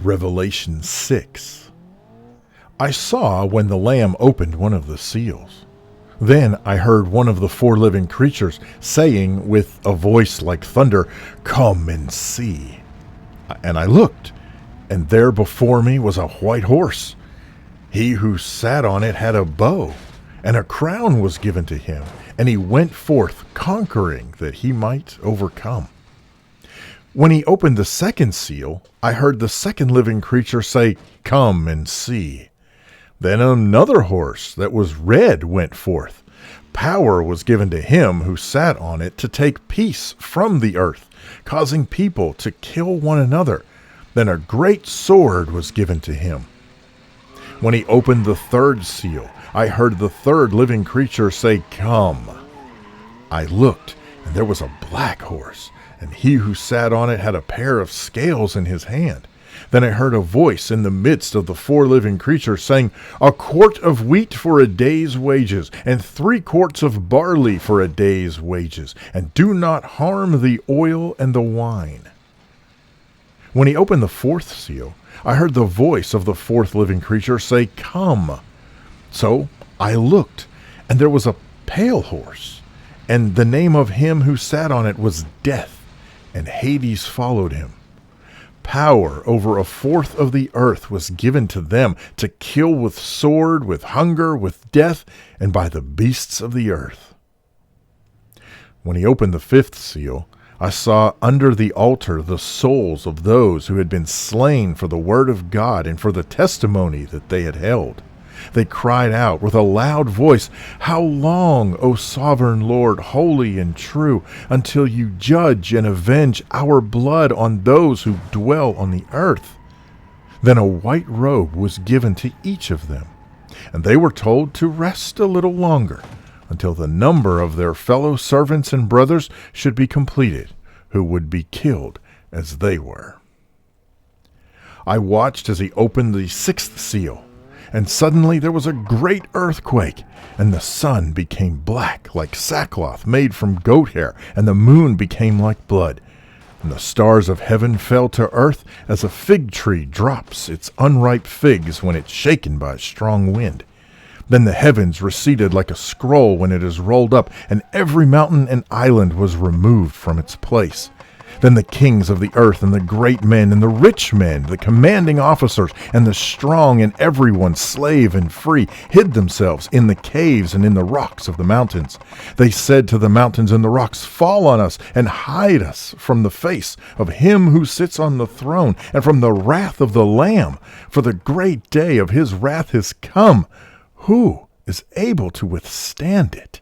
Revelation 6. I saw when the Lamb opened one of the seals. Then I heard one of the four living creatures saying with a voice like thunder, "Come and see." And I looked, and there before me was a white horse. He who sat on it had a bow, and a crown was given to him, and he went forth conquering that he might overcome. When he opened the second seal, I heard the second living creature say, "Come and see." Then another horse that was red went forth. Power was given to him who sat on it to take peace from the earth, causing people to kill one another. Then a great sword was given to him. When he opened the third seal, I heard the third living creature say, "Come." I looked, and there was a black horse, and he who sat on it had a pair of scales in his hand. Then I heard a voice in the midst of the four living creatures saying, "A quart of wheat for a day's wages, and 3 quarts of barley for a day's wages, and do not harm the oil and the wine." When he opened the fourth seal, I heard the voice of the fourth living creature say, "Come." So I looked, and there was a pale horse, and the name of him who sat on it was Death, and Hades followed him. Power over a fourth of the earth was given to them to kill with sword, with hunger, with death, and by the beasts of the earth. When he opened the fifth seal, I saw under the altar the souls of those who had been slain for the word of God and for the testimony that they had held. They cried out with a loud voice, "How long, O sovereign Lord, holy and true, until you judge and avenge our blood on those who dwell on the earth?" Then a white robe was given to each of them, and they were told to rest a little longer, until the number of their fellow servants and brothers should be completed, who would be killed as they were. I watched as he opened the sixth seal, and suddenly there was a great earthquake, and the sun became black like sackcloth made from goat hair, and the moon became like blood, and the stars of heaven fell to earth as a fig tree drops its unripe figs when it's shaken by a strong wind. Then the heavens receded like a scroll when it is rolled up, and every mountain and island was removed from its place. Then the kings of the earth and the great men and the rich men, the commanding officers and the strong and everyone, slave and free, hid themselves in the caves and in the rocks of the mountains. They said to the mountains and the rocks, "Fall on us and hide us from the face of him who sits on the throne and from the wrath of the Lamb, for the great day of his wrath has come. Who is able to withstand it?"